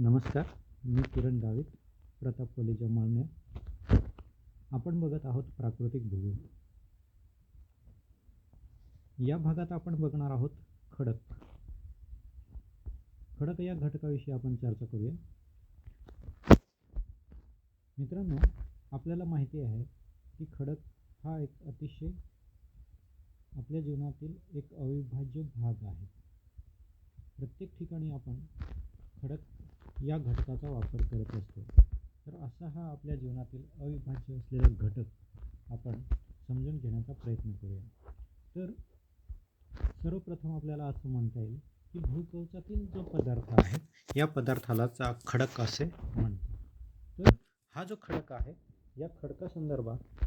नमस्कार. मी किरण गावित, प्रताप कॉलेज अमळनेर. आपण बघत आहोत प्राकृतिक भूगोल. या भागात आपण बघणार आहोत खडक. खडक या घटकाविषयी आपण चर्चा करूया. मित्रांनो, आपल्याला माहिती आहे की खडक हा एक अतिशय आपल्या जीवनातील एक अविभाज्य भाग आहे. प्रत्येक ठिकाणी आपण खडक या घटकाचा वापर करत असतो. तर असा हा आपल्या जीवनातील अविभाज्य असलेला घटक आपण समजून घेण्याचा प्रयत्न करूया. तर सर्वप्रथम आपल्याला असं म्हणता येईल की भूकवचातील जो पदार्थ आहे या पदार्थालाच खडक असे म्हणतात. तर हा जो खडक आहे या खडकासंदर्भात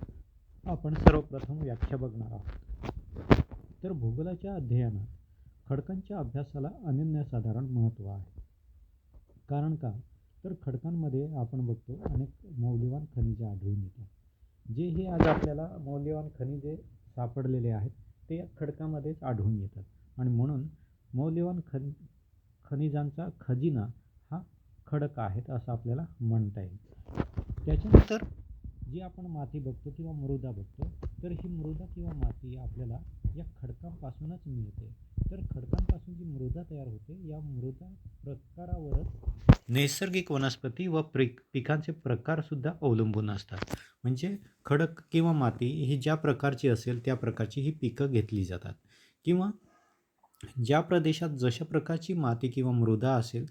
आपण सर्वप्रथम व्याख्या बघणार आहोत. तर भूगोलाच्या अध्ययनात खडकांच्या अभ्यासाला अनन्यसाधारण महत्त्व आहे. कारण का? तर खडकांमध्ये आपण बघतो अनेक मौल्यवान खनिजे आढळून येतात. जे हे आज आपल्याला मौल्यवान खनिजे सापडलेले आहेत ते या खडकामध्येच आढळून येतात आणि म्हणून मौल्यवान खनिजांचा खजिना हा खडक आहेत असं आपल्याला म्हणता येईल. त्याच्यानंतर जी आपण माती बघतो किंवा मृदा बघतो, तर ही मृदा किंवा माती आपल्याला या खडकांपासूनच मिळते. तर खडकांपासून जी मृदा तयार होते या मृदा प्रकारावरच नैसर्गिक वनस्पती व पिकांचे प्रकारसुद्धा अवलंबून असतात. म्हणजे खडक किंवा माती ही ज्या प्रकारची असेल त्या प्रकारची ही पिकं घेतली जातात किंवा ज्या प्रदेशात जशा प्रकारची माती किंवा मृदा असेल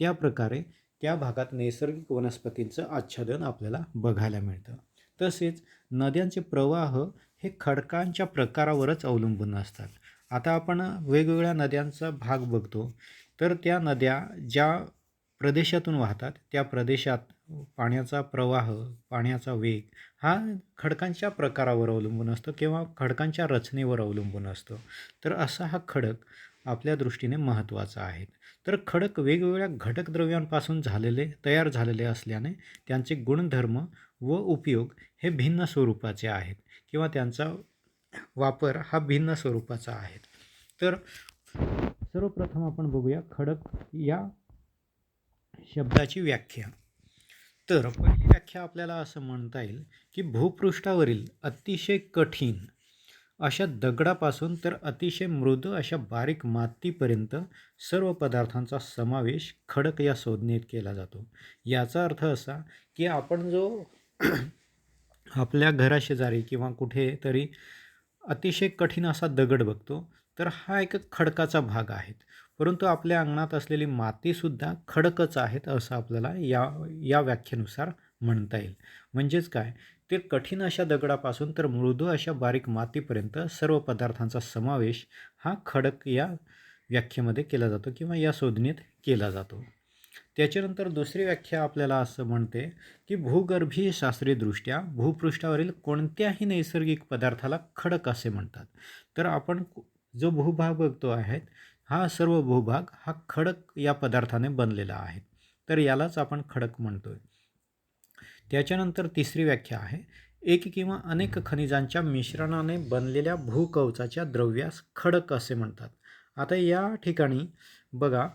त्या प्रकारे त्या भागात नैसर्गिक वनस्पतींचं आच्छादन आपल्याला बघायला मिळतं. तसेच नद्यांचे प्रवाह हे खडकांच्या प्रकारावरच अवलंबून असतात. आता आपण वेगवेगळ्या नद्यांचा भाग बघतो, तर त्या नद्या ज्या प्रदेशातून वाहतात त्या प्रदेशात पाण्याचा प्रवाह, पाण्याचा वेग हा खडकांच्या प्रकारावर अवलंबून असतो किंवा खडकांच्या रचनेवर अवलंबून असतो. तर असा हा खडक आपल्या दृष्टीने महत्त्वाचा आहे. तर खडक वेगवेगळ्या घटकद्रव्यांपासून तयार झालेले असल्याने त्यांचे गुणधर्म व उपयोग हे भिन्न स्वरूपाचे आहेत किंवा त्यांचा वापर हा भिन्न स्वरूपाचा आहे. तर सर्वप्रथम आपण बघूया खडक या शब्दाची व्याख्या. तर पहिली व्याख्या आपल्याला असं म्हणता येईल की भूपृष्ठावरील अतिशय कठीण अशा दगडापासून तर अतिशय मृदू अशा बारीक मातीपर्यंत सर्व पदार्थांचा समावेश खडक या संज्ञेत केला जातो. याचा अर्थ असा की आपण जो आपल्या घराशेजारी किंवा कुठेतरी अतिशय कठीण असा दगड बघतो, तर हा एक खडकाचा भाग आहे. परंतु आपल्या अंगणात असलेली मातीसुद्धा खडकच आहेत असं आपल्याला या व्याख्येनुसार म्हणता येईल. म्हणजेच काय, ते कठीण अशा दगडापासून तर मृदू अशा बारीक मातीपर्यंत सर्व पदार्थांचा समावेश हा खडक या व्याख्येमध्ये केला जातो किंवा या संज्ञेत केला जातो. त्याच्यानंतर दुसरी व्याख्या आपल्याला असं म्हणते की भूगर्भीय शास्त्रीयदृष्ट्या भूपृष्ठावरील कोणत्याही नैसर्गिक पदार्थाला खडक असे म्हणतात. तर आपण जो भूभाग बघतो आहे हा सर्व भूभाग हा खडक या पदार्थाने बनलेला आहे. तर यालाच आपण खडक म्हणतोय. त्याच्यानंतर तिसरी व्याख्या आहे एक किंवा अनेक खनिजांच्या मिश्रणाने बनलेल्या भूकवचाच्या द्रव्यास खडक असे म्हणतात. आता या ठिकाणी बघा,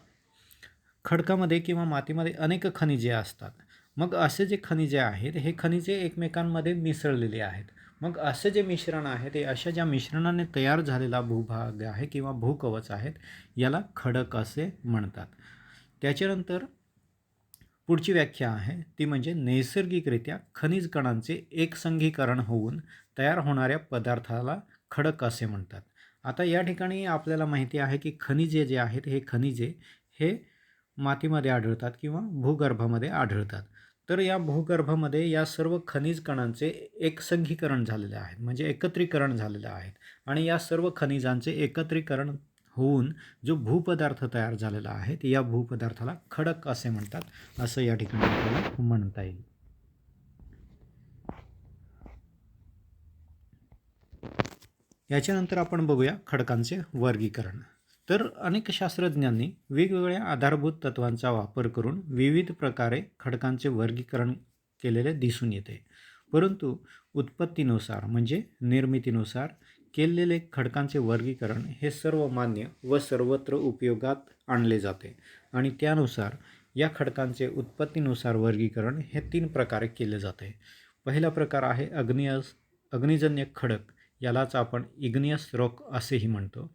खडकामध्ये किंवा मातीमध्ये अनेक खनिजे असतात. मग असे जे खनिजे आहेत हे खनिजे एकमेकांमध्ये मिसळलेले आहेत. मग असे जे मिश्रण आहे ते अशा ज्या मिश्रणाने तयार झालेला भूभाग आहे किंवा भूकवच आहेत याला खडक असे म्हणतात. त्याच्यानंतर पुढची व्याख्या आहे ती म्हणजे नैसर्गिकरित्या खनिज कणांचे एकसंघीकरण होऊन तयार होणाऱ्या पदार्थाला खडक असे म्हणतात. आता या ठिकाणी आपल्याला माहिती आहे की खनिजे जे आहेत हे खनिजे हे मातीमध्ये आढळतात किंवा भूगर्भामध्ये आढळतात. तर या भूगर्भामध्ये या सर्व खनिज कणांचे एकसंघीकरण झालेले आहेत, म्हणजे एकत्रीकरण झालेले आहेत आणि या सर्व खनिजांचे एकत्रीकरण होऊन जो भूपदार्थ तयार झालेला आहे या भूपदार्थाला खडक असे म्हणतात असं या ठिकाणी आपल्याला म्हणता येईल. याच्यानंतर आपण बघूया खडकांचे वर्गीकरण. तर अनेक शास्त्रज्ञांनी वेगवेगळ्या आधारभूत तत्वांचा वापर करून विविध प्रकारे खडकांचे वर्गीकरण केलेले दिसून येते. परंतु उत्पत्तीनुसार म्हणजे निर्मितीनुसार केलेले खडकांचे वर्गीकरण हे सर्वमान्य व सर्वत्र उपयोगात आणले जाते आणि त्यानुसार या खडकांचे उत्पत्तीनुसार वर्गीकरण हे 3 प्रकारे केले जाते. पहिला प्रकार आहे अग्निजन्य खडक, यालाच आपण इग्नियस रॉक असेही म्हणतो.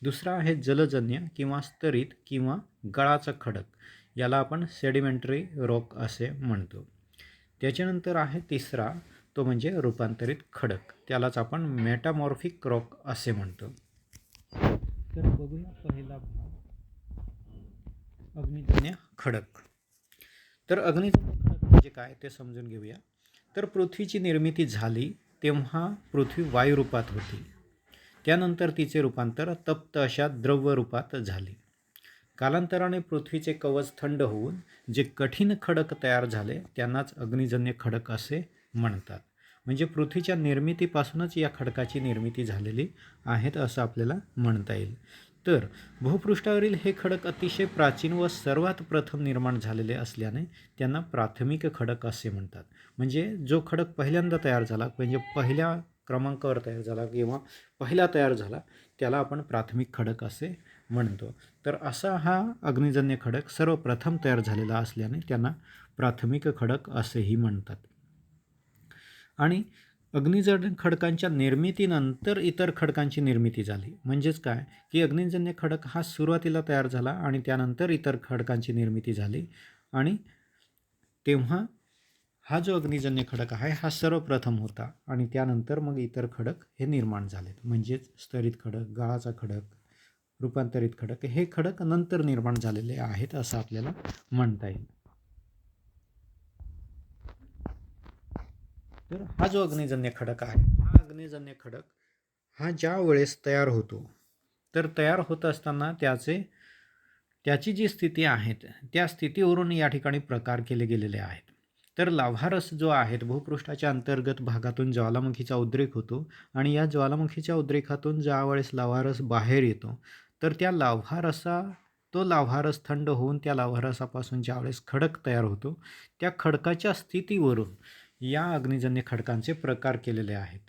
दुसरा आहे जलजन्य किंवा स्तरित किंवा गळाचा खडक, याला आपण सेडिमेंटरी रॉक असे म्हणतो. त्याच्यानंतर आहे तिसरा, तो म्हणजे रूपांतरित खडक, त्यालाच आपण मेटामॉर्फिक रॉक असे म्हणतो. तर बघूया पहिला भाग, अग्निजन्य खडक. तर अग्निजन्य खडक म्हणजे काय ते समजून घेऊया. तर पृथ्वीची निर्मिती झाली तेव्हा पृथ्वी वायुरूपात होती. त्यानंतर तिचे रूपांतर तप्त अशा द्रव्य रूपात झाले. कालांतराने पृथ्वीचे कवच थंड होऊन जे कठीण खडक तयार झाले त्यांनाच अग्निजन्य खडक असे म्हणतात. म्हणजे पृथ्वीच्या निर्मितीपासूनच या खडकाची निर्मिती झालेली आहेत असं आपल्याला म्हणता येईल. तर भूपृष्ठावरील हे खडक अतिशय प्राचीन व सर्वात प्रथम निर्माण झालेले असल्याने त्यांना प्राथमिक खडक असे म्हणतात. म्हणजे जो खडक पहिल्यांदा तयार झाला, म्हणजे पहिल्या क्रमांकावर तयार झाला किंवा पहिला तयार झाला, त्याला आपण प्राथमिक खडक असे म्हणतो. तर असा हा अग्निजन्य खडक सर्वप्रथम तयार झालेला असल्याने त्यांना प्राथमिक खडक असेही म्हणतात. आणि अग्निजन्य खडकांच्या निर्मितीनंतर इतर खडकांची निर्मिती झाली. म्हणजेच काय की अग्निजन्य खडक हा सुरुवातीला तयार झाला आणि त्यानंतर इतर खडकांची निर्मिती झाली, आणि तेव्हा हा जो अग्निजन्य खडक आहे हा सर्वप्रथम होता आणि त्यानंतर मग इतर खडक हे निर्माण झालेत. म्हणजेच स्तरित खडक, गाळाचा खडक, रूपांतरित खडक हे खडक नंतर निर्माण झालेले आहेत असं आपल्याला म्हणता येईल. तर हा जो अग्निजन्य खडक आहे, हा अग्निजन्य खडक हा ज्या वेळेस तयार होतो, तर तयार होत असताना त्याची जी स्थिती आहेत त्या स्थितीवरून या ठिकाणी प्रकार केले गेलेले आहेत. तर लाव्हारस जो आहे भूपृष्ठाच्या अंतर्गत भागातून ज्वालामुखीचा उद्रेक होतो आणि या ज्वालामुखीच्या उद्रेकातून ज्यावेळेस लाव्हारस बाहेर येतो, तर तो लाव्हारस थंड होऊन त्या लाव्हारसापासून ज्यावेळेस खडक तयार होतो, त्या खडकाच्या स्थितीवरून या अग्निजन्य खडकांचे प्रकार केलेले आहेत.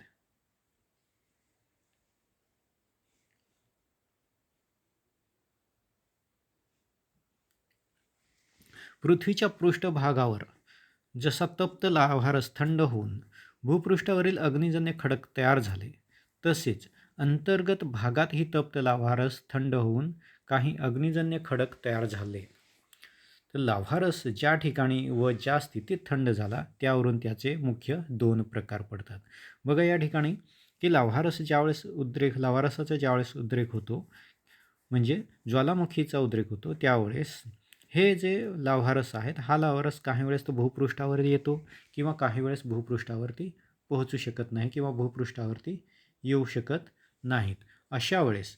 पृथ्वीच्या पृष्ठभागावर जसा तप्त लाव्हारस थंड होऊन भूपृष्ठावरील अग्निजन्य खडक तयार झाले, तसेच अंतर्गत भागातही तप्त लाव्हारस थंड होऊन काही अग्निजन्य खडक तयार झाले. तर लाव्हारस ज्या ठिकाणी व ज्या स्थितीत थंड झाला त्यावरून त्याचे मुख्य 2 प्रकार पडतात. बघा या ठिकाणी की लाव्हारसाचा ज्यावेळेस उद्रेक होतो, म्हणजे ज्वालामुखीचा उद्रेक होतो, त्यावेळेस हे जे लाव्हारस आहेत, हा लाव्हारस काही वेळेस तो भूपृष्ठावर येतो किंवा काही वेळेस भूपृष्ठावरती पोहोचू शकत नाही किंवा भूपृष्ठावरती येऊ शकत नाहीत. अशा वेळेस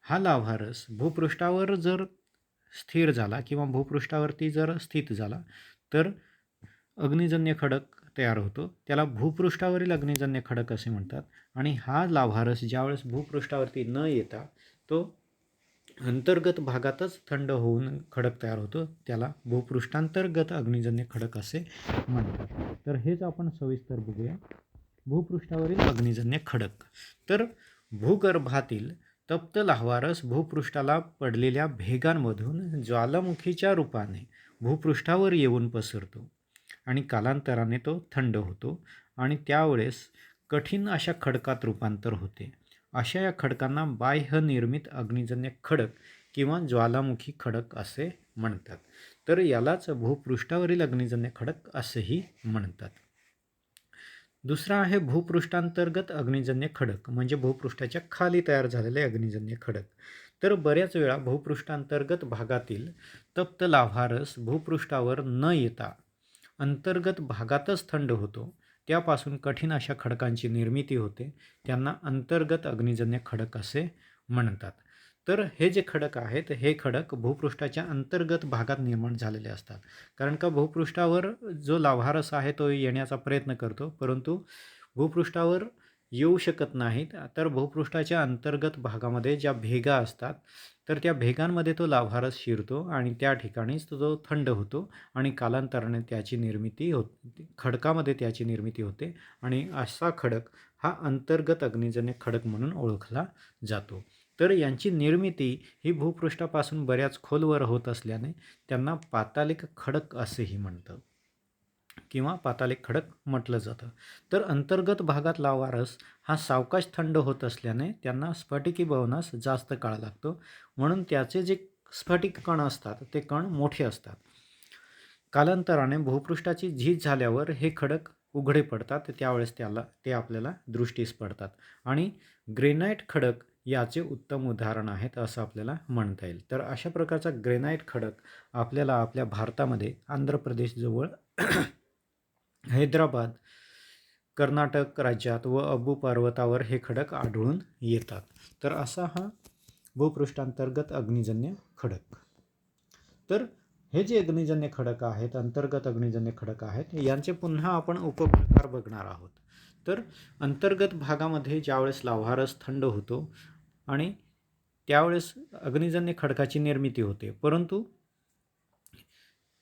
हा लाव्हारस भूपृष्ठावर जर स्थिर झाला किंवा भूपृष्ठावरती जर स्थित झाला तर अग्निजन्य खडक तयार होतो, त्याला भूपृष्ठावरील अग्निजन्य खडक असे म्हणतात. आणि हा लाव्हारस ज्यावेळेस भूपृष्ठावरती न येता तो अंतर्गत भागातच थंड होऊन खडक तयार होतो, त्याला भूपृष्ठांतर्गत अग्निजन्य खडक असे म्हणतात. तर हेच आपण सविस्तर बघूया, भूपृष्ठावरील अग्निजन्य खडक. तर भूगर्भातील तप्त लाव्हारस भूपृष्ठाला पडलेल्या भेगांमधून ज्वालामुखीच्या रूपाने भूपृष्ठावर येऊन पसरतो आणि कालांतराने तो थंड होतो आणि त्यावेळेस कठीण अशा खडकात रूपांतर होते. अशा या खडकांना बाह्य निर्मित अग्निजन्य खडक किंवा ज्वालामुखी खडक असे म्हणतात. तर यालाच भूपृष्ठावरील अग्निजन्य खडक असेही म्हणतात. दुसरा आहे भूपृष्ठांतर्गत अग्निजन्य खडक, म्हणजे भूपृष्ठाच्या खाली तयार झालेले अग्निजन्य खडक. तर बऱ्याच वेळा भूपृष्ठांतर्गत भागातील तप्त लाव्हारस भूपृष्ठावर न येता अंतर्गत भागातच थंड होतो, त्यापासून कठीण अशा खडकांची निर्मिती होते, त्यांना अंतर्गत अग्निजन्य खडक असे म्हणतात. तर हे जे खडक आहेत हे खडक भूपृष्ठाच्या अंतर्गत भागात निर्माण झालेले असतात. कारण का भूपृष्ठावर जो लाव्हारस आहे तो येण्याचा प्रयत्न करतो, परंतु भूपृष्ठावर येऊ शकत नाहीत. तर भूपृष्ठाच्या अंतर्गत भागामध्ये ज्या भेगा असतात, तर त्या भेगांमध्ये तो लाव्हारस शिरतो आणि त्या ठिकाणीच तो थंड होतो आणि कालांतराने त्याची निर्मिती होते, खडकामध्ये त्याची निर्मिती होते आणि असा खडक हा अंतर्गत अग्निजन्य खडक म्हणून ओळखला जातो. तर यांची निर्मिती ही भूपृष्ठापासून बऱ्याच खोलवर होत असल्याने त्यांना पातालिक खडक असेही म्हणतं किंवा पातालिक खडक म्हटलं जातं. तर अंतर्गत भागात लावारस हा सावकाश थंड होत असल्याने त्यांना स्फटिकीभवनास जास्त काळ लागतो, म्हणून त्याचे जे स्फटिक कण असतात ते कण मोठे असतात. कालांतराने भूपृष्ठाची झीज झाल्यावर हे खडक उघडे पडतात, त्यावेळेस ते आपल्याला दृष्टीस पडतात आणि ग्रेनाइट खडक याचे उत्तम उदाहरण आहेत असं आपल्याला म्हणता येईल. तर अशा प्रकारचा ग्रेनाइट खडक आपल्याला आपल्या भारतामध्ये आंध्र प्रदेशजवळ हैदराबाद, कर्नाटक राज्यात व अब्बू पर्वतावर हे खडक आढळून येतात. तर असा हा भूपृष्ठांतर्गत अग्निजन्य खडक. तर हे जे अग्निजन्य खडक आहेत, अंतर्गत अग्निजन्य खडक आहेत, यांचे पुन्हा आपण उपप्रकार बघणार आहोत. तर अंतर्गत भागामध्ये ज्यावेळेस लाव्हारस थंड होतो आणि त्यावेळेस अग्निजन्य खडकाची निर्मिती होते, परंतु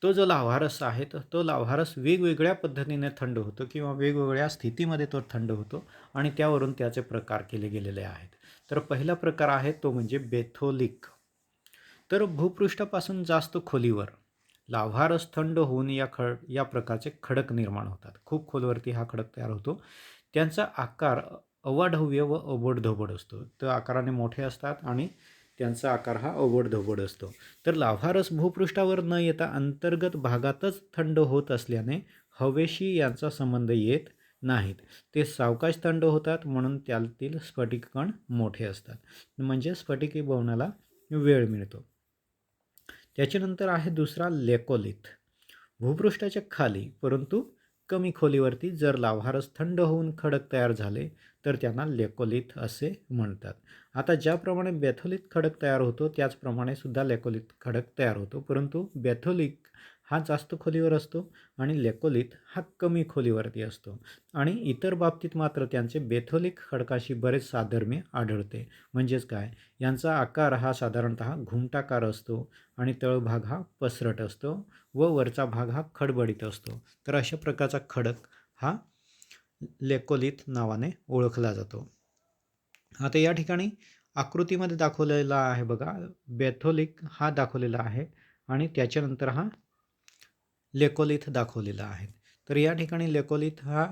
तो जो लाव्हारस आहे तो लाव्हारस वेगवेगळ्या पद्धतीने थंड होतो किंवा वेगवेगळ्या स्थितीमध्ये तो थंड होतो आणि त्यावरून त्याचे प्रकार केले गेलेले आहेत. तर पहिला प्रकार आहे तो म्हणजे बेथोलिक. तर भूपृष्ठापासून जास्त खोलीवर लाव्हारस थंड होऊन या प्रकारचे खडक निर्माण होतात. खूप खोलवरती हा खडक तयार होतो. त्यांचा आकार अवाढव्य व ओबडधोबड असतो. तर आकाराने मोठे असतात आणि त्यांचा आकार हा ओबडधोबड असतो. तर लाव्हारस भूपृष्ठावर न येता अंतर्गत भागातच थंड होत असल्याने हवेशी यांचा संबंध येत नाहीत. ते सावकाश थंड होतात, म्हणून त्यातील स्फटिक कण मोठे असतात, म्हणजे स्फटिकीभवनाला वेळ मिळतो. त्याच्यानंतर आहे दुसरा लेकोलिथ. भूपृष्ठाच्या खाली परंतु कमी खोलीवरती जर लाव्हारस थंड होऊन खडक तयार झाले तर त्यांना लेकोलिथ असे म्हणतात. आता ज्याप्रमाणे बेथोलिथ खडक तयार होतो त्याचप्रमाणे सुद्धा लेकोलिथ खडक तयार होतो, परंतु बेथोलिक हा जास्त खोलीवर असतो आणि लेकोलिथ हा कमी खोलीवरती असतो. आणि इतर बाबतीत मात्र त्यांचे बेथोलिक खडकाशी बरेच साधर्म्य आढळते. म्हणजेच काय, यांचा आकार हा साधारणतः घुमटाकार असतो आणि तळभाग हा पसरट असतो व वरचा भाग हा खडबडीत असतो. तर अशा प्रकारचा खडक हा लेकोलिथ नावाने ओळखला जातो. आता या ठिकाणी आकृतीमध्ये दाखवलेला आहे बघा, बेथोलिक हा दाखवलेला आहे आणि त्याच्यानंतर हा लेकोलिथ दाखवलेला आहे. तर या ठिकाणी लेकोलिथ हा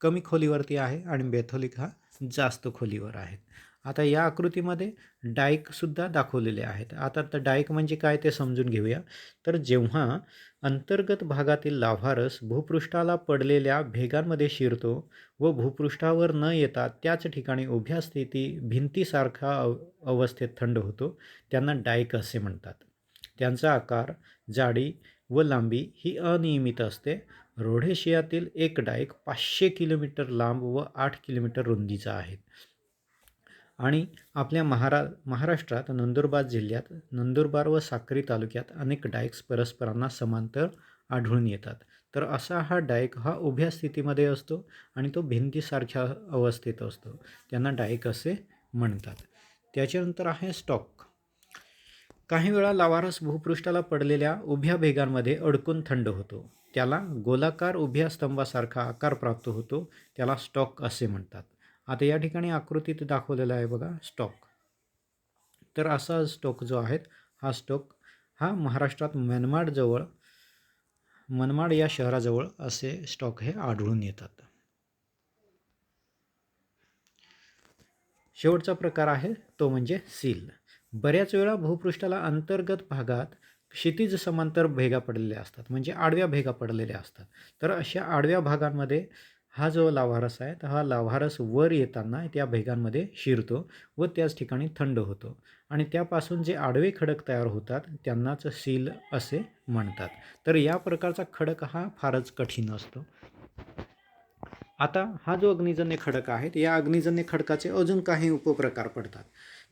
कमी खोलीवरती आहे आणि बेथोलिक हा जास्त खोलीवर आहे. आता या आकृतीमध्ये डाईकसुद्धा दाखवलेले आहेत. आता तर डाईक म्हणजे काय ते समजून घेऊया. तर जेव्हा अंतर्गत भागातील लाव्हारस भूपृष्ठाला पडलेल्या भेगांमध्ये शिरतो व भूपृष्ठावर न येता त्याच ठिकाणी उभ्या स्थिती भिंतीसारखा अवस्थेत थंड होतो, त्यांना डाईक असे म्हणतात. त्यांचा आकार, जाडी व लांबी ही अनियमित असते. रोडेशियातील एक डाईक 500 किलोमीटर लांब व 8 किलोमीटर रुंदीचा आहे. आणि आपल्या महाराष्ट्रात नंदुरबार जिल्ह्यात नंदुरबार व साक्री तालुक्यात अनेक डाईक्स परस्परांना समांतर आढळून येतात. तर असा हा डाईक हा उभ्या स्थितीमध्ये असतो आणि तो भिंतीसारख्या अवस्थेत असतो, त्यांना डाईक असे म्हणतात. त्याच्यानंतर आहे स्टॉक. काही वेळा लाव्हारस भूपृष्ठाला पडलेल्या उभ्या भेगांमध्ये अडकून थंड होतो, त्याला गोलाकार उभ्या स्तंभासारखा आकार प्राप्त होतो, त्याला स्टॉक असे म्हणतात. आता या ठिकाणी आकृतीत दाखवलेला आहे बघा स्टॉक. तर असा स्टॉक जो आहे हा स्टॉक हा महाराष्ट्रात मनमाड या शहराजवळ असे स्टॉक हे आढळून येतात. शेवटचा प्रकार आहे तो म्हणजे सील. बऱ्याच वेळा भूपृष्ठाला अंतर्गत भागात क्षितिज समांतर भेगा पडलेल्या असतात, म्हणजे आडव्या भेगा पडलेल्या असतात. तर अशा आडव्या भागांमध्ये हा जो लाव्हारस आहे तर हा लाव्हारस वर येताना त्या भेगांमध्ये शिरतो व त्याच ठिकाणी थंड होतो आणि त्यापासून जे आडवे खडक तयार होतात त्यांनाच सील असे म्हणतात. तर या प्रकारचा खडक हा फारच कठीण असतो. आता हा जो अग्निजन्य खडक आहे या अग्निजन्य खडकाचे अजून काही उपप्रकार पडतात.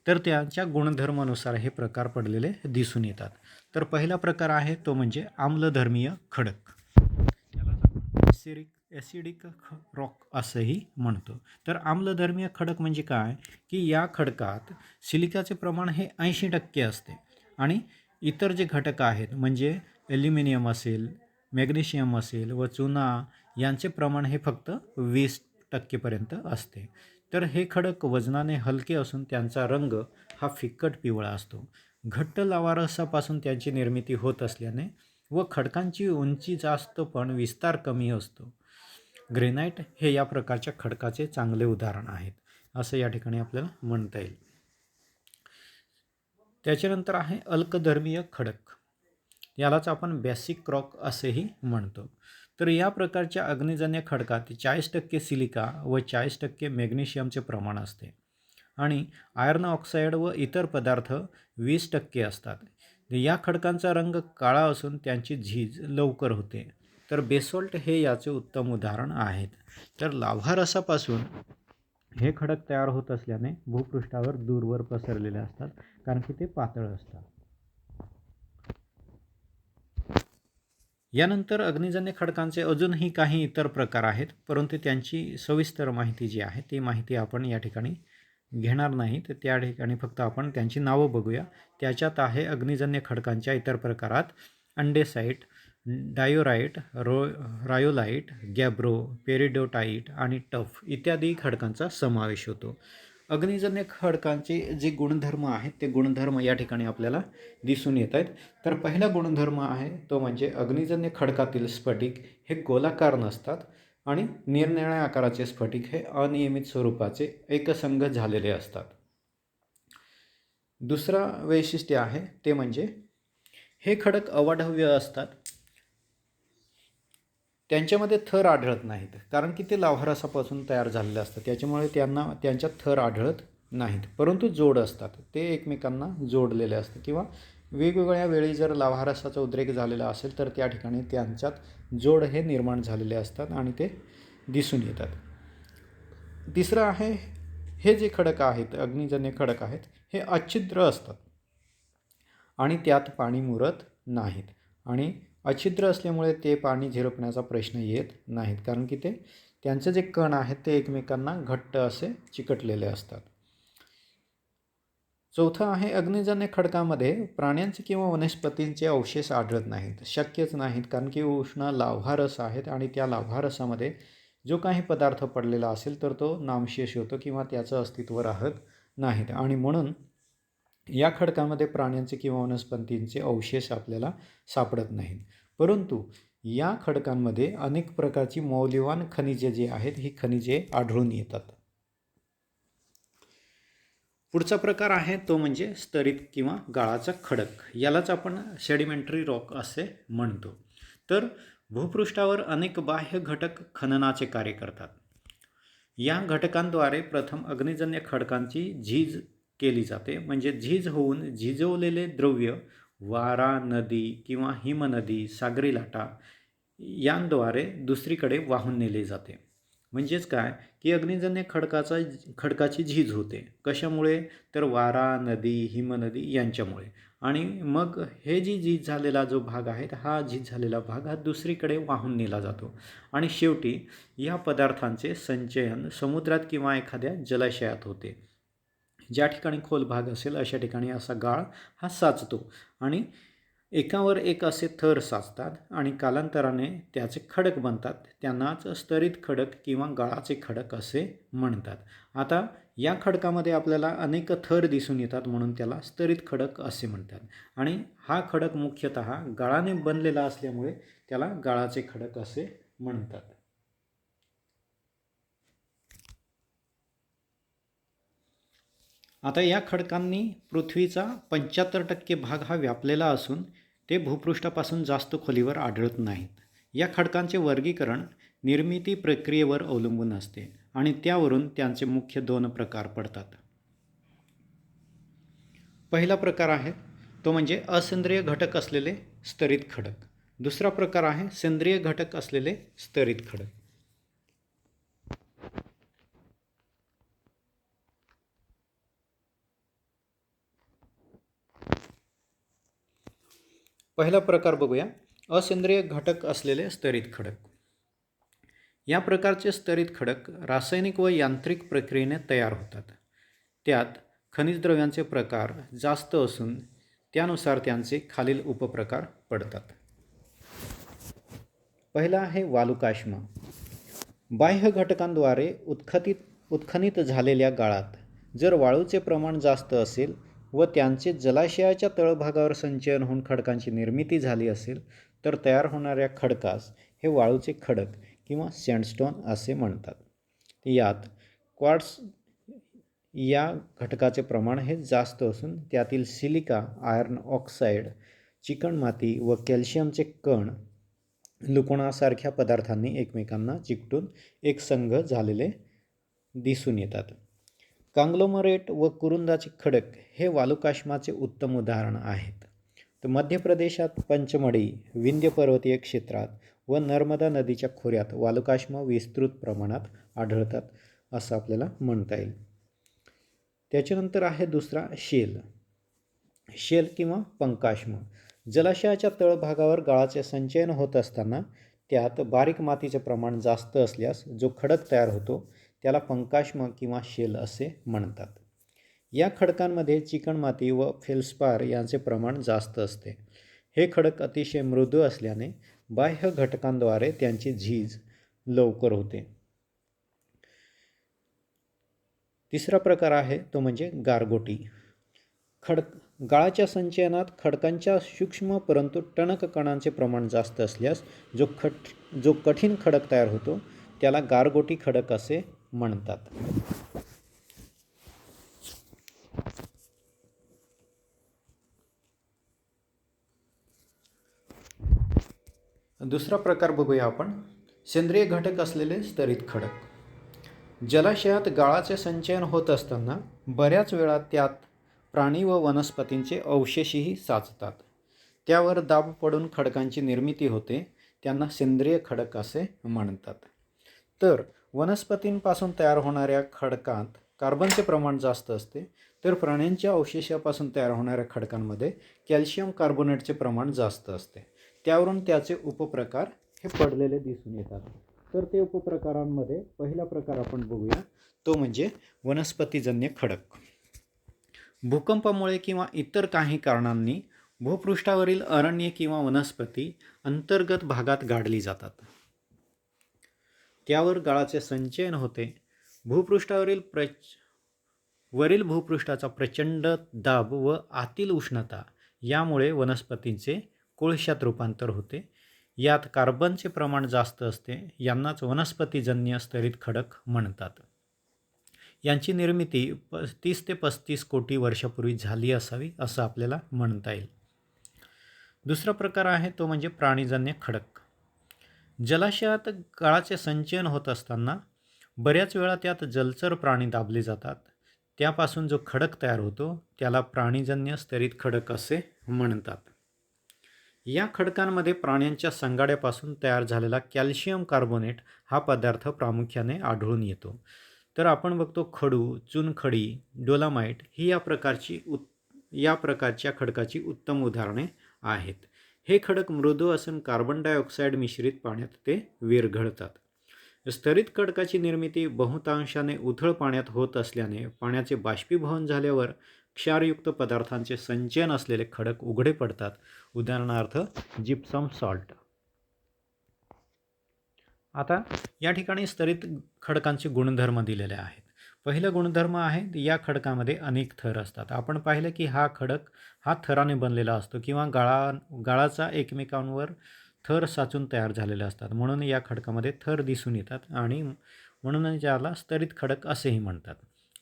तर त्यांच्या गुणधर्मानुसार हे प्रकार पडलेले दिसून येतात. तर पहिला प्रकार आहे तो म्हणजे आम्लधर्मीय खडक. त्याला ॲसिडिक रॉक असंही म्हणतो. तर आम्लधर्मीय खडक म्हणजे काय की या खडकात सिलिकाचे प्रमाण हे 80% असते आणि इतर जे घटक आहेत म्हणजे ॲल्युमिनियम असेल, मॅग्नेशियम असेल व चुना यांचे प्रमाण हे फक्त 20% असते. तर हे खडक वजनाने हलके असून त्यांचा रंग हा फिक्कट पिवळा असतो. घट्ट लाव्हारसापासून त्यांची निर्मिती होत असल्याने व खडकांची उंची जास्त पण विस्तार कमी असतो. ग्रेनाइट हे या प्रकारच्या खडकाचे चांगले उदाहरण आहेत असं या ठिकाणी आपल्याला म्हणता येईल. त्याच्यानंतर आहे अल्कधर्मीय खडक, यालाच आपण बेसिक रॉक असेही म्हणतो. तर या प्रकारच्या अग्निजन्य खडकात 40% सिलिका व 40% मॅग्नेशियमचे प्रमाण असते आणि आयर्न ऑक्साईड व इतर पदार्थ 20% असतात. या खडकांचा रंग काळा असून त्यांची झीज लवकर होते. तर बेसॉल्ट हे याचे उत्तम उदाहरण आहेत. तर लाव्हारसापासून हे खडक तयार होत असल्याने भूपृष्ठावर दूरवर पसरलेले असतात, कारण की ते पातळ असतात. यानंतर अग्निजन्य खडकांचे अजूनही काही इतर प्रकार आहेत, परंतु त्यांची सविस्तर माहिती जी आहे ती माहिती आपण या ठिकाणी घेणार नाही. तर त्या ठिकाणी फक्त आपण त्यांची नावं बघूया. त्याच्यात आहे अग्निजन्य खडकांच्या इतर प्रकारात अंडेसाइट, डायोराइट, रायोलाइट, गॅब्रो, पेरिडोटाइट आणि टफ इत्यादी खडकांचा समावेश होतो. अग्निजन्य खडकांचे जे गुणधर्म आहेत ते गुणधर्म या ठिकाणी आपल्याला दिसून येत आहेत. तर पहिला गुणधर्म आहे तो म्हणजे अग्निजन्य खडकातील स्फटिक हे गोलाकार नसतात आणि निरनिराळ्या आकाराचे स्फटिक हे अनियमित स्वरूपाचे एकसंघ झालेले असतात. दुसरा वैशिष्ट्य आहे ते म्हणजे हे खडक अवाढव्य असतात. त्यांच्यामध्ये थर आढळत नाहीत, कारण की ते लाव्हारसापासून तयार झालेले असतात, त्याच्यामुळे त्यांच्यात थर आढळत नाहीत, परंतु जोड असतात. ते एकमेकांना जोडलेले असतात किंवा वेगवेगळ्या वेळी जर लाव्हारसाचा उद्रेक झालेला असेल तर त्या ठिकाणी त्यांच्यात जोड हे निर्माण झालेले असतात आणि ते दिसून येतात. तिसरं आहे हे जे खडक आहेत, अग्निजन्य खडक आहेत, हे अच्छिद्र असतात आणि त्यात पाणी मुरत नाहीत. आणि अच्छिद्र असल्यामुळे ते पाणी झिरपण्याचा प्रश्न येत नाहीत, कारण की त्यांचे जे कण आहेत ते एकमेकांना घट्ट असे चिकटलेले असतात. चौथं आहे अग्निजन्य खडकामध्ये प्राण्यांचे किंवा वनस्पतींचे अवशेष आढळत नाहीत, शक्यच नाहीत, कारण की उष्ण लाव्हारस आहेत आणि त्या लाव्हारसामध्ये जो काही पदार्थ पडलेला असेल तर तो नामशेष होतो किंवा त्याचं अस्तित्व राहत नाहीत. आणि म्हणून या खडकामध्ये प्राण्यांचे किंवा वनस्पतींचे अवशेष आपल्याला सापडत नाहीत. परंतु या खडकांमध्ये अनेक प्रकारची मौल्यवान खनिजे जी आहेत ही खनिजे आढळून येतात. पुढचा प्रकार आहे तो म्हणजे स्तरित किंवा गाळाचा खडक, यालाच आपण सेडिमेंटरी रॉक असे म्हणतो. तर भूपृष्ठावर अनेक बाह्य घटक खननाचे कार्य करतात. या घटकांद्वारे प्रथम अग्निजन्य खडकांची झीज केली जाते, म्हणजे झीज होऊन झिजवलेले द्रव्य वारा, नदी किंवा हिमनदी, सागरी लाटा यांद्वारे दुसरीकडे वाहून नेले जाते. म्हणजेच काय की अग्निजन्य खडकाची झीज होते. कशामुळे? तर वारा, नदी, हिमनदी यांच्यामुळे. आणि मग हे जी झीज झालेला जो भाग आहे हा झीज झालेला भाग हा दुसरीकडे वाहून नेला जातो आणि शेवटी या पदार्थांचे संचयन समुद्रात किंवा एखाद्या जलाशयात होते. ज्या ठिकाणी खोल भाग असेल अशा ठिकाणी असा गाळ हा साचतो आणि एकावर एक असे थर साचतात आणि कालांतराने त्याचे खडक बनतात. त्यांनाच स्तरित खडक किंवा गाळाचे खडक असे म्हणतात. आता या खडकामध्ये आपल्याला अनेक थर दिसून येतात, म्हणून त्याला स्तरित खडक असे म्हणतात. आणि हा खडक मुख्यतः गाळाने बनलेला असल्यामुळे त्याला गाळाचे खडक असे म्हणतात. आता या खडकांनी पृथ्वीचा 75% भाग हा व्यापलेला असून ते भूपृष्ठापासून जास्त खोलीवर आढळत नाहीत. या खडकांचे वर्गीकरण निर्मिती प्रक्रियेवर अवलंबून असते आणि त्यावरून त्यांचे मुख्य 2 प्रकार पडतात. पहिला प्रकार आहे तो म्हणजे असेंद्रिय घटक असलेले स्तरित खडक. दुसरा प्रकार आहे सेंद्रिय घटक असलेले स्तरित खडक. पहिला प्रकार बघूया, असेंद्रिय घटक असलेले स्तरित खडक. या प्रकारचे स्तरित खडक रासायनिक व यांत्रिक प्रक्रियेने तयार होतात. त्यात खनिज द्रव्यांचे प्रकार जास्त असून त्यानुसार त्यांचे खालील उपप्रकार पडतात. पहिला आहे वालुकाश्म. बाह्य घटकांद्वारे उत्खनित उत्खनित झालेल्या गाळात जर वाळूचे प्रमाण जास्त असेल व त्यांचे जलाशयाच्या तळभागावर संचयन होऊन खडकांची निर्मिती झाली असेल तर तयार होणाऱ्या खडकास हे वाळूचे खडक किंवा सँडस्टोन असे म्हणतात. यात क्वार्ट्स या घटकाचे प्रमाण हे जास्त असून त्यातील सिलिका, आयर्न ऑक्साईड, चिकणमाती व कॅल्शियमचे कण लुकणासारख्या पदार्थांनी एकमेकांना चिकटून एक संघ झालेले दिसून येतात. कांग्लोमरेट व कुरुंदाचे खडक हे वालुकाष्माचे उत्तम उदाहरण आहेत. तर मध्य प्रदेशात पंचमढी, विंध्य पर्वतीय क्षेत्रात व नर्मदा नदीच्या खोऱ्यात वालुकाष्म विस्तृत प्रमाणात आढळतात असं आपल्याला म्हणता येईल. त्याच्यानंतर आहे दुसरा शेल. शेल किंवा पंकाष्म. जलाशयाच्या तळभागावर गाळाचे संचयन होत असताना त्यात बारीक मातीचे प्रमाण जास्त असल्यास जो खडक तयार होतो त्याला पंकाष्म किंवा शेल असे म्हणतात. या खडकांमध्ये चिकणमाती व फेल्स्पार यांचे प्रमाण जास्त असते. हे खडक अतिशय मृदू असल्याने बाह्य घटकांद्वारे त्यांची झीज लवकर होते. तिसरा प्रकार आहे तो म्हणजे गारगोटी. गाळाच्या संचयनात खडकांच्या सूक्ष्म परंतु टणक कणांचे प्रमाण जास्त असल्यास जो कठीण खडक तयार होतो त्याला गारगोटी खडक असे म्हणतात. दुसरा प्रकार बघूया आपण, सेंद्रिय घटक असलेले स्तरित खडक. जलाशयात गाळाचे संचयन होत असताना बऱ्याच वेळा त्यात प्राणी व वनस्पतींचे अवशेषही साचतात. त्यावर दाब पडून खडकांची निर्मिती होते. त्यांना सेंद्रिय खडक असे म्हणतात. तर वनस्पतींपासून तयार होणाऱ्या खडकांत कार्बनचे प्रमाण जास्त असते, तर प्राण्यांच्या अवशेषापासून तयार होणाऱ्या खडकांमध्ये कॅल्शियम कार्बोनेटचे प्रमाण जास्त असते. त्यावरून त्याचे उपप्रकार हे पडलेले दिसून येतात. तर ते उपप्रकारांमध्ये पहिला प्रकार आपण बघूया तो म्हणजे वनस्पतीजन्य खडक. भूकंपामुळे किंवा इतर काही कारणांनी भूपृष्ठावरील अरण्ये किंवा वनस्पती अंतर्गत भागात गाडली जातात. त्यावर गाळाचे संचयन होते. वरील भूपृष्ठाचा प्रचंड दाब व आतील उष्णता यामुळे वनस्पतींचे कोळशात रूपांतर होते. यात कार्बनचे प्रमाण जास्त असते. यांनाच वनस्पतीजन्य स्तरित खडक म्हणतात. यांची निर्मिती 30 ते 35 कोटी वर्षापूर्वी झाली असावी असं आपल्याला म्हणता येईल. दुसरा प्रकार आहे तो म्हणजे प्राणीजन्य खडक. जलाशयात गाळाचे संचयन होत असताना बऱ्याच वेळा त्यात जलचर प्राणी दाबले जातात. त्यापासून जो खडक तयार होतो त्याला प्राणीजन्य स्तरित खडक असे म्हणतात. या खडकांमध्ये प्राण्यांच्या संगाड्यापासून तयार झालेला कॅल्शियम कार्बोनेट हा पदार्थ प्रामुख्याने आढळून येतो. तर आपण बघतो खडू, चुनखडी, डोलामाइट ही या प्रकारच्या खडकाची उत्तम उदाहरणे आहेत. हे खडक मृदू असून कार्बन डायऑक्साईड मिश्रित पाण्यात ते विरघळतात. स्तरित खडकाची निर्मिती बहुतांशाने उथळ पाण्यात होत असल्याने पाण्याचे बाष्पीभवन झाल्यावर क्षारयुक्त पदार्थांचे संचयन असलेले खडक उघडे पडतात. उदाहरणार्थ जिप्सम सॉल्ट. आता या ठिकाणी स्तरित खडकांचे गुणधर्म दिलेले आहेत. पहिला गुणधर्म आहे या खडकामध्ये अनेक थर असतात. आपण पाहिलं की हा खडक हा थराने बनलेला असतो किंवा गाळाचा एकमेकांवर थर साचून तयार झालेले असतात. म्हणून या खडकामध्ये थर दिसून येतात आणि म्हणून याला स्तरित खडक असेही म्हणतात.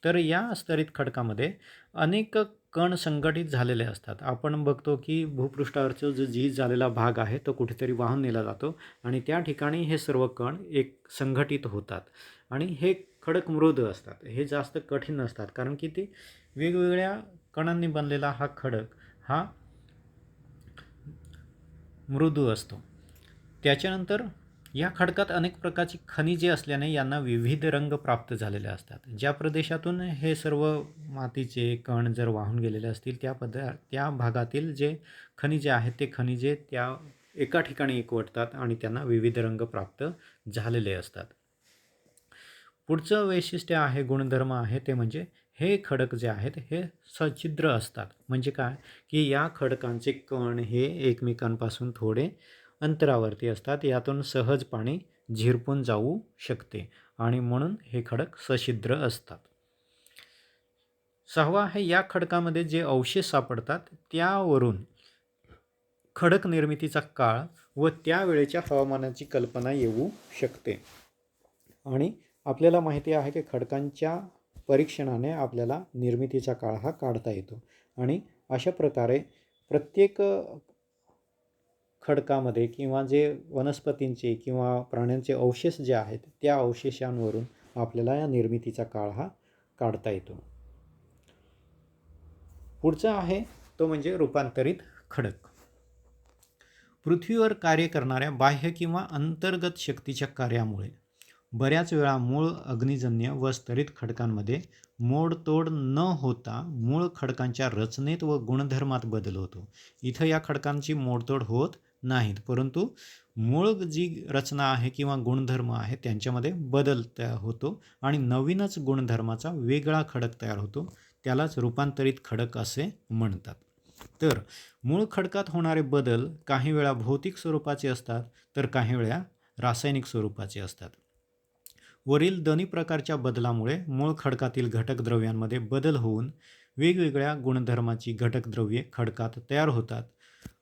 तर या स्तरित खडकामध्ये अनेक कण संघटित झालेले असतात. आपण बघतो की भूपृष्ठावरचा जो झीज झालेला भाग आहे तो कुठेतरी वाहून नेला जातो आणि त्या ठिकाणी हे सर्व कण एक संघटित होतात आणि हे खडक मृदू असतात. हे जास्त कठीण नसतात कारण की ते वेगवेगळ्या कणांनी बनलेला हा खडक हा मृदू असतो. त्याच्यानंतर या खडकात अनेक प्रकारची खनिजे असल्याने यांना विविध रंग प्राप्त झालेले असतात. ज्या प्रदेशातून हे सर्व मातीचे कण जर वाहून गेलेले असतील त्या भागातील जे खनिजे आहेत ते खनिजे त्या एका ठिकाणी एकवटतात आणि त्यांना विविध रंग प्राप्त झालेले असतात. पुढचं वैशिष्ट्य आहे, गुणधर्म आहे ते म्हणजे हे खडक जे आहेत हे सच्छिद्र असतात. म्हणजे काय की या खडकांचे कण हे एकमेकांपासून थोडे अंतरावरती असतात. यातून सहज पाणी झिरपून जाऊ शकते आणि म्हणून हे खडक सछिद्र असतात. 6वा आहे, या खडकामध्ये जे अवशेष सापडतात त्यावरून खडक निर्मितीचा काळ व त्यावेळेच्या हवामानाची कल्पना येऊ शकते. आणि आपल्याला माहिती आहे की खडकांच्या परीक्षणाने आपल्याला निर्मितीचा काळ हा काढता येतो. आणि अशा प्रकारे प्रत्येक खडकामध्ये किंवा जे वनस्पतींचे किंवा प्राण्यांचे अवशेष जे आहेत त्या अवशेषांवरून आपल्याला या निर्मितीचा काळ हा काढता येतो. पुढचा आहे तो म्हणजे रूपांतरित खडक. पृथ्वीवर कार्य करणाऱ्या बाह्य किंवा अंतर्गत शक्तीच्या कार्यामुळे बऱ्याच वेळा मूळ अग्निजन्य व स्तरित खडकांमध्ये मोडतोड न होता मूळ खडकांच्या रचनेत व गुणधर्मात बदल होतो. इथं या खडकांची मोडतोड होत नाहीत, परंतु मूळ जी रचना आहे किंवा गुणधर्म आहे त्यांच्यामध्ये बदल तयार होतो आणि नवीनच गुणधर्माचा वेगळा खडक तयार होतो. त्यालाच रूपांतरित खडक असे म्हणतात. तर मूळ खडकात होणारे बदल काही वेळा भौतिक स्वरूपाचे असतात तर काही वेळा रासायनिक स्वरूपाचे असतात. वरील दोन्ही प्रकारच्या बदलामुळे मूळ खडकातील घटक द्रव्यांमध्ये बदल होऊन वेगवेगळ्या गुणधर्माची घटक द्रव्ये खडकात तयार होतात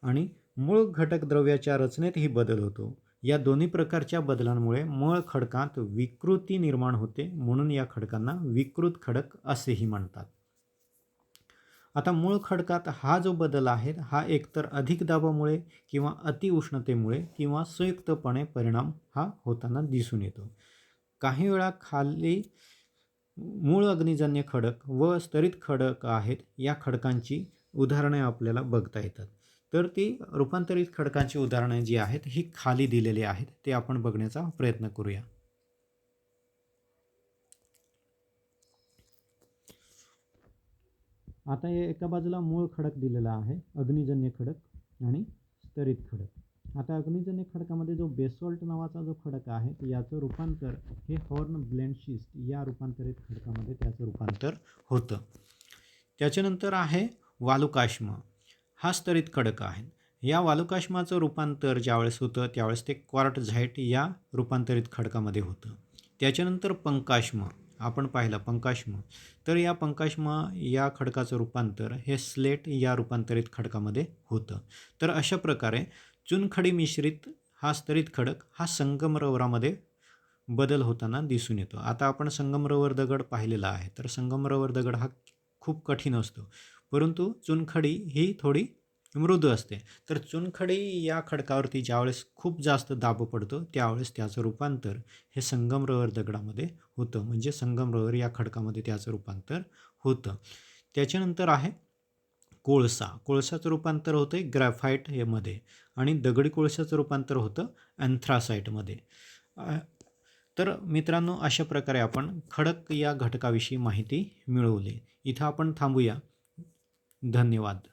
आणि मूळ घटक द्रव्याच्या रचनेतही बदल होतो. या दोन्ही प्रकारच्या बदलांमुळे मूळ खडकात विकृती निर्माण होते, म्हणून या खडकांना विकृत खडक असेही म्हणतात. आता मूळ खडकात हा जो बदल आहे हा एकतर अधिक दाबामुळे किंवा अतिउष्णतेमुळे किंवा संयुक्तपणे परिणाम हा होताना दिसून येतो. काही वेळा खाली मूळ अग्निजन्य खडक व स्तरित खडक आहेत, या खडकांची उदाहरणे आपल्याला बघता येतात. तर ती रूपांतरित खडकांची उदाहरणे जी आहेत ही खाली दिलेली आहेत, ते आपण बघण्याचा प्रयत्न करूया. आता एका बाजूला मूळ खडक दिलेला आहे, अग्निजन्य खडक आणि स्तरित खडक. आता अग्निजन्य खडकामध्ये जो बेसॉल्ट नावाचा जो खडक आहे याचं रूपांतर हे हॉर्न ब्लेंड शिस्ट या रूपांतरित खडकामध्ये त्याचं रूपांतर होतं. त्याच्यानंतर आहे वालुकाश्म, हा स्तरित खडक आहे. या वालुकाश्माचं रूपांतर ज्यावेळेस होतं त्यावेळेस ते क्वार्टझाईट या रूपांतरित खडकामध्ये होतं. त्याच्यानंतर पंकाश्म आपण पाहिलं, पंकाश्म, तर या पंकाश्म या खडकाचं रूपांतर हे स्लेट या रूपांतरित खडकामध्ये होतं. तर अशा प्रकारे चुनखडी मिश्रित हा स्तरित खडक हा संगमरवरामध्ये बदल होताना दिसून येतो. आता आपण संगमरवर दगड पाहिलेला आहे, तर संगमरवर दगड हा खूप कठीण असतो, परंतु चुनखडी ही थोडी मृदू असते. तर चुनखडी या खडकावरती ज्यावेळेस खूप जास्त दाब पडतो त्यावेळेस त्याचं रूपांतर हे संगमरवर दगडामध्ये होतं, म्हणजे संगमरवर या खडकामध्ये त्याचं रूपांतर होतं. त्याच्यानंतर आहे कोळसा. कोळसाचं रूपांतर होतं आहे ग्रॅफाईट मध्ये आणि दगडी कोळशाचं रूपांतर होतं अँथ्रासाईटमध्ये. तर मित्रांनो, अशा प्रकारे आपण खडक या घटकाविषयी माहिती मिळवली. इथं आपण थांबूया. धन्यवाद.